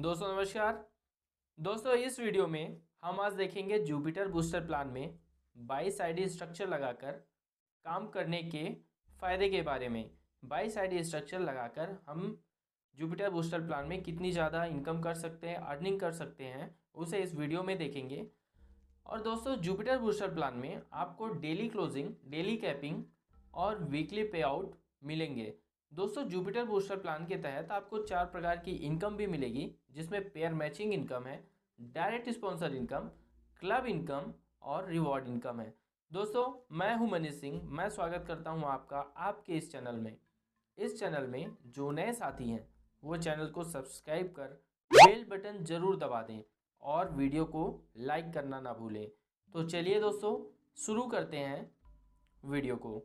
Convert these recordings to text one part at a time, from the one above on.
दोस्तों नमस्कार। दोस्तों इस वीडियो में हम आज देखेंगे जुपिटर बूस्टर प्लान में 22 आईडी स्ट्रक्चर लगाकर काम करने के फ़ायदे के बारे में। 22 आईडी स्ट्रक्चर लगाकर हम जुपिटर बूस्टर प्लान में कितनी ज़्यादा इनकम कर सकते हैं, अर्निंग कर सकते हैं, उसे इस वीडियो में देखेंगे। और दोस्तों जुपिटर बूस्टर प्लान में आपको डेली क्लोजिंग, डेली कैपिंग और वीकली पे आउट मिलेंगे। दोस्तों जुपिटर बूस्टर प्लान के तहत आपको 4 प्रकार की इनकम भी मिलेगी, जिसमें पेयर मैचिंग इनकम है, direct sponsor income, club income और रिवॉर्ड इनकम है। दोस्तों मैं हूं मनीष सिंह, मैं स्वागत करता हूं आपका आपके इस चैनल में। इस चैनल में जो नए साथी हैं वो चैनल को सब्सक्राइब कर बेल बटन ज़रूर दबा दें और वीडियो को लाइक करना ना भूलें। तो चलिए दोस्तों शुरू करते हैं वीडियो को।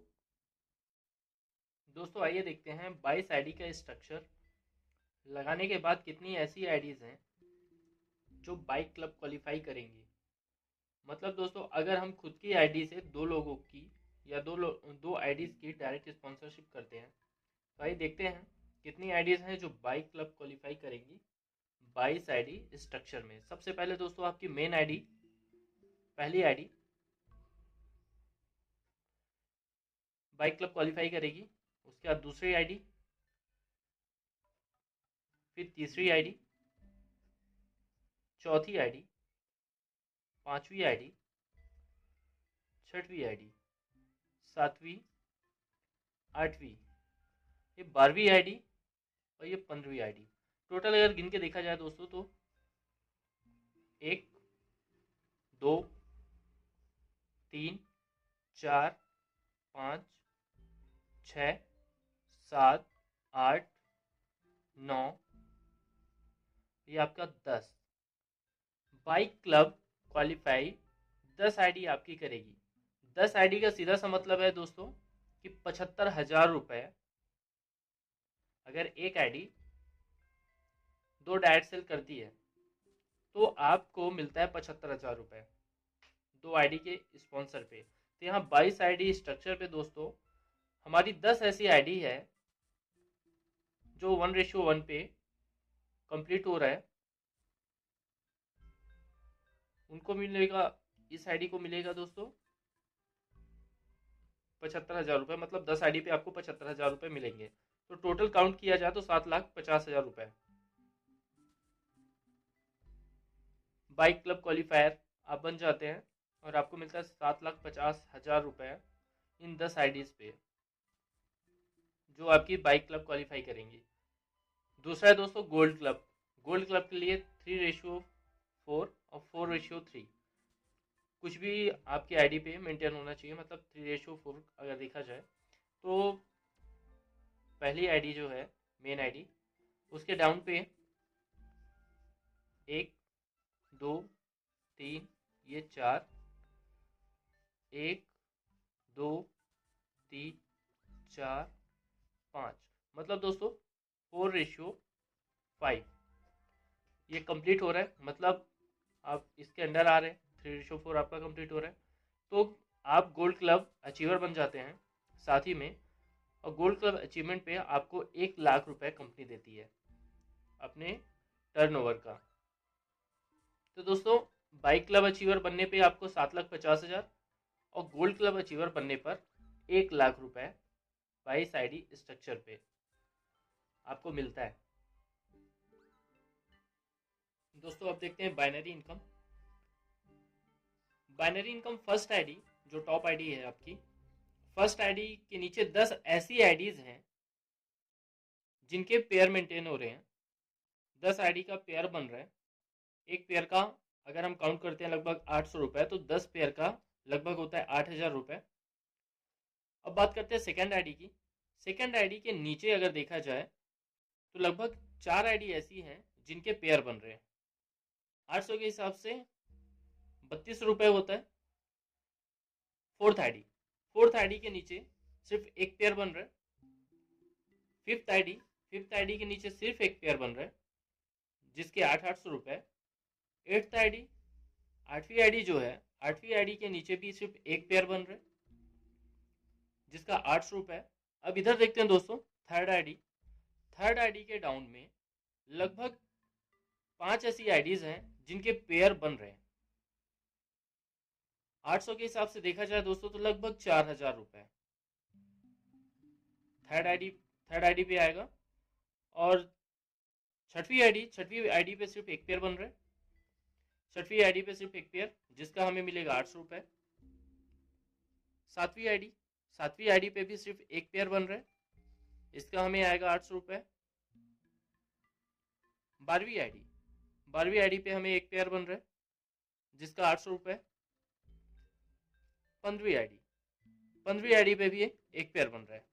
दोस्तों आइए देखते हैं 22 आईडी का स्ट्रक्चर लगाने के बाद कितनी ऐसी आईडीज़ हैं जो बाइक क्लब क्वालिफाई करेंगी। मतलब दोस्तों अगर हम खुद की आईडी से दो लोगों की या दो आईडीज़ की डायरेक्ट स्पॉन्सरशिप करते हैं, तो आइए देखते हैं कितनी आईडीज़ हैं जो बाइक क्लब क्वालिफाई करेंगी 22 आईडी स्ट्रक्चर में। सबसे पहले दोस्तों आपकी मेन आईडी, पहली आईडी बाइक क्लब क्वालिफाई करेगी। उसके बाद दूसरी आईडी, फिर तीसरी आईडी, चौथी आईडी, पांचवी आईडी, छठवीं आईडी, सातवीं, आठवीं, ये 12वीं आईडी और ये 15वीं आईडी। टोटल अगर गिन के देखा जाए दोस्तों तो 1, 2, 3, 4, 5, 6, 7, 8, 9, ये आपका 10 बाइक क्लब क्वालिफाई 10 आईडी आपकी करेगी। 10 आईडी का सीधा सा मतलब है दोस्तों कि 75,000 रुपये। अगर एक आईडी 2 डायरेक्ट सेल करती है तो आपको मिलता है 75,000 रुपये 2 आईडी के स्पॉन्सर पे। तो यहाँ 22 आईडी स्ट्रक्चर पे दोस्तों हमारी 10 ऐसी आईडी है जो 1:1 पे कंप्लीट हो रहा है। उनको मिलेगा, इस आईडी को मिलेगा दोस्तों 75,000 रुपये। मतलब 10 आईडी पे आपको 75,000 रुपये मिलेंगे। तो टोटल काउंट किया जाए तो 7,50,000 रुपये बाइक क्लब क्वालिफायर आप बन जाते हैं और आपको मिलता है 7,50,000 रुपये इन 10 आईडीज पे जो आपकी बाइक क्लब क्वालिफाई करेंगी। दूसरा है दोस्तों गोल्ड क्लब। गोल्ड क्लब के लिए 3:4 और 4:3 कुछ भी आपकी आईडी पे मेंटेन होना चाहिए। मतलब 3:4 अगर देखा जाए तो पहली आईडी जो है मेन आईडी, उसके डाउन पे 1, 2, 3, ये 4, 1, 2, 3, 4, 5, मतलब दोस्तों 4:5 ये कंप्लीट हो रहा है। मतलब आप इसके अंडर आ रहे हैं, 3:4 आपका कंप्लीट हो रहा है तो आप गोल्ड क्लब अचीवर बन जाते हैं साथ ही में। और गोल्ड क्लब अचीवमेंट पे आपको 1,00,000 रुपए कंपनी देती है अपने टर्नओवर का। तो दोस्तों बाइक क्लब अचीवर बनने पे आपको 7,50,000 और गोल्ड क्लब अचीवर बनने पर 1,00,000 रुपए 22 आईडी स्ट्रक्चर पे आपको मिलता है। दोस्तों अब देखते हैं binary income. Binary income first ID जो टॉप आईडी है आपकी, फर्स्ट आईडी के नीचे 10 ऐसी आईडीज हैं जिनके पेयर मेंटेन हो रहे हैं। 10 आईडी का पेयर बन रहा है। एक पेयर का अगर हम काउंट करते हैं लगभग 800 रुपए, तो 10 पेयर का लगभग होता है 8,000 रुपए। अब बात करते हैं सेकेंड आईडी की। सेकेंड आईडी के नीचे अगर देखा जाए तो लगभग 4 आईडी ऐसी हैं जिनके पेयर बन रहे हैं। 800 के हिसाब से 32 रुपए होता है फोर्थ आईडी के नीचे सिर्फ एक पेयर बन रहा है। फिफ्थ आईडी के नीचे सिर्फ एक पेयर बन रहा है जिसके 800 रुपए। एट्थ आईडी, आठवीं आईडी जो है, आठवीं आईडी के नीचे भी सिर्फ एक पेयर बन रहा है जिसका 800 रुपए। अब इधर देखते हैं दोस्तों थर्ड आईडी के डाउन में लगभग 5 ऐसी आईडीज हैं जिनके पेयर बन रहे हैं। 800 के हिसाब से देखा जाए दोस्तों तो लगभग 4000 रुपए थर्ड आईडी पे आएगा। और छठवीं आईडी पे सिर्फ एक पेयर बन रहा है। छठवीं आईडी पे सिर्फ एक पेयर, जिसका हमें मिलेगा 800 रुपए। सातवीं आईडी पे भी सिर्फ एक पेयर बन रहा है, इसका हमें आएगा 800 रुपए। 12वीं आईडी पे हमें एक पेयर बन रहा है, जिसका 800 रुपए। 15वीं आईडी पे भी एक पेयर बन रहा है,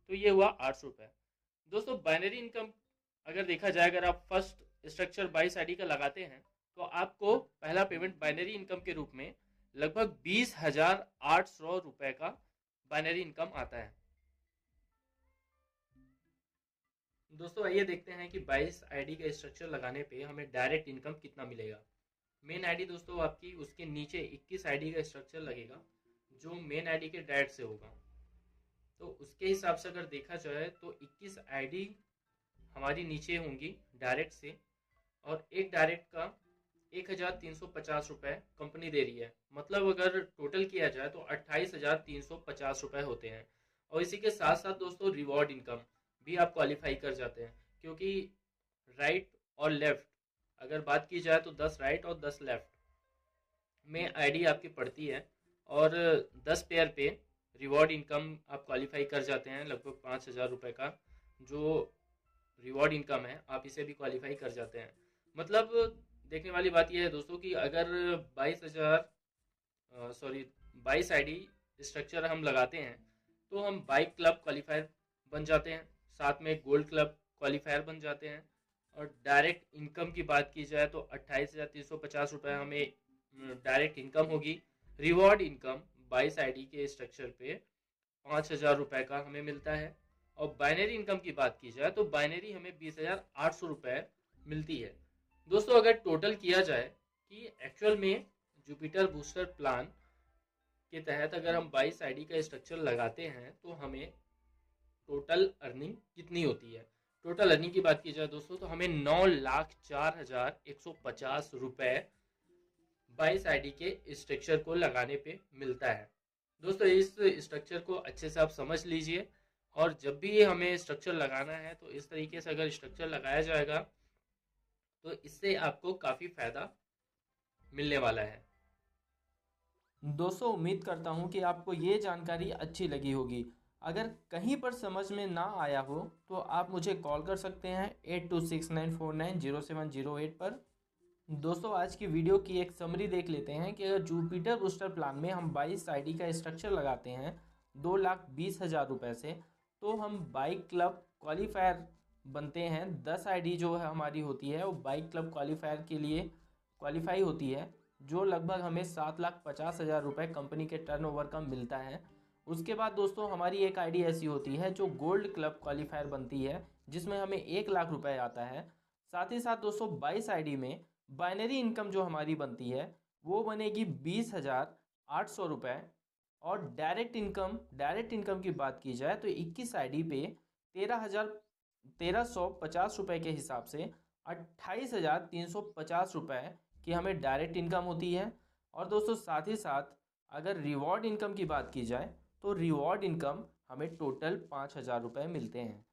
तो ये हुआ 800 रुपए। दोस्तों बाइनरी इनकम अगर देखा जाए, अगर आप फर्स्ट स्ट्रक्चर 22 आईडी का लगाते हैं तो आपको पहला पेमेंट बाइनरी इनकम के रूप में लगभग 20,800 रुपए का बाइनरी इनकम आता है। दोस्तों आइए देखते हैं कि 22 आईडी का स्ट्रक्चर लगाने पे हमें डायरेक्ट इनकम कितना मिलेगा। मेन आईडी दोस्तों आपकी, उसके नीचे 21 आईडी का स्ट्रक्चर लगेगा जो मेन आईडी के डायरेक्ट से होगा। तो उसके हिसाब से अगर देखा जाए तो 21 आईडी हमारी नीचे होंगी डायरेक्ट से, और एक डायरेक्ट का 1,350 रुपए कंपनी दे रही है। मतलब अगर टोटल किया जाए तो 28,350 रुपए होते हैं। और इसी के साथ साथ दोस्तों रिवॉर्ड इनकम भी आप क्वालिफाई कर जाते हैं, क्योंकि राइट और लेफ्ट अगर बात की जाए तो 10 राइट और 10 लेफ्ट में आईडी आपकी पड़ती है, और 10 पेयर पे रिवॉर्ड इनकम आप क्वालिफाई कर जाते हैं। लगभग 5,000 रुपए का जो रिवॉर्ड इनकम है आप इसे भी क्वालिफाई कर जाते हैं। मतलब देखने वाली बात यह है दोस्तों कि अगर 22 आईडी स्ट्रक्चर हम लगाते हैं तो हम बाइक क्लब क्वालिफायर बन जाते हैं, साथ में गोल्ड क्लब क्वालिफायर बन जाते हैं। और डायरेक्ट इनकम की बात की जाए तो 28,350 रुपये हमें डायरेक्ट इनकम होगी। रिवॉर्ड इनकम 22 आईडी के स्ट्रक्चर पे 5,000 रुपये का हमें मिलता है। और बाइनरी इनकम की बात की जाए तो बाइनरी हमें 20,800 रुपये मिलती है। दोस्तों अगर टोटल किया जाए कि एक्चुअल में जुपिटर बूस्टर प्लान के तहत अगर हम 22 आईडी का स्ट्रक्चर लगाते हैं तो हमें टोटल अर्निंग कितनी होती है। टोटल अर्निंग की बात की जाए दोस्तों तो हमें 9,04,150 रुपए 22 आईडी के स्ट्रक्चर को लगाने पे मिलता है। दोस्तों इस स्ट्रक्चर को अच्छे से आप समझ लीजिए, और जब भी हमें स्ट्रक्चर लगाना है तो इस तरीके से अगर स्ट्रक्चर लगाया जाएगा तो इससे आपको काफ़ी फायदा मिलने वाला है। दोस्तों उम्मीद करता हूँ कि आपको ये जानकारी अच्छी लगी होगी। अगर कहीं पर समझ में ना आया हो तो आप मुझे कॉल कर सकते हैं 8269490708 पर। दोस्तों आज की वीडियो की एक समरी देख लेते हैं कि अगर जुपिटर बूस्टर प्लान में हम 22 आईडी का स्ट्रक्चर लगाते हैं 2,20,000 रुपये से, तो हम बाइक क्लब क्वालिफायर बनते हैं। 10 आईडी जो है हमारी होती है वो बाइक क्लब क्वालिफायर के लिए क्वालिफाई होती है, जो लगभग हमें 7,50,000 रुपये कंपनी के टर्नओवर का मिलता है। उसके बाद दोस्तों हमारी एक आईडी ऐसी होती है जो गोल्ड क्लब क्वालिफायर बनती है, जिसमें हमें 1,00,000 रुपये आता है। साथ ही साथ दोस्तों 22 आईडी में बाइनरी इनकम जो हमारी बनती है वो बनेगी 20,800 रुपये। और डायरेक्ट इनकम की बात की जाए तो 21 आईडी पे 13,150 रुपये के हिसाब से 28,350 रुपये की हमें डायरेक्ट इनकम होती है। और दोस्तों साथ ही साथ अगर रिवॉर्ड इनकम की बात की जाए तो रिवॉर्ड इनकम हमें टोटल 5,000 रुपये मिलते हैं।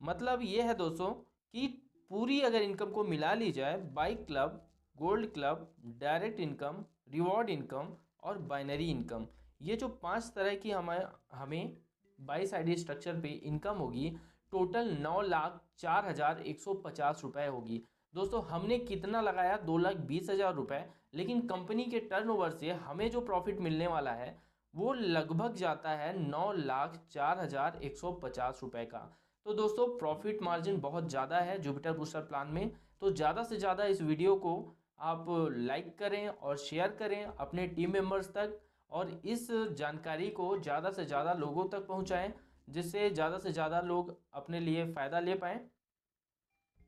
मतलब ये है दोस्तों कि पूरी अगर इनकम को मिला ली जाए, bike club, gold club, direct income, reward income और बाइनरी इनकम, ये जो 5 तरह की हमें 22 आईडी स्ट्रक्चर पे इनकम होगी, टोटल 9,04,150 रुपये होगी। दोस्तों हमने कितना लगाया 2,20,000 रुपये, लेकिन कंपनी के टर्नओवर से हमें जो प्रॉफिट मिलने वाला है वो लगभग जाता है 9,04,150 रुपये का। तो दोस्तों प्रॉफिट मार्जिन बहुत ज़्यादा है जुपिटर बूस्टर प्लान में। तो ज़्यादा से ज़्यादा इस वीडियो को आप लाइक करें और शेयर करें अपने टीम मेंबर्स तक, और इस जानकारी को ज़्यादा से ज़्यादा लोगों तक पहुंचाएं, जिससे ज़्यादा से ज़्यादा लोग अपने लिए फ़ायदा ले पाएँ।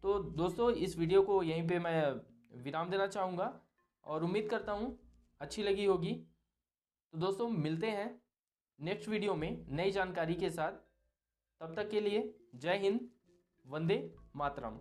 तो दोस्तों इस वीडियो को यहीं पे मैं विराम देना चाहूँगा और उम्मीद करता हूँ अच्छी लगी होगी। तो दोस्तों मिलते हैं नेक्स्ट वीडियो में नई जानकारी के साथ। तब तक के लिए जय हिंद, वंदे मातरम।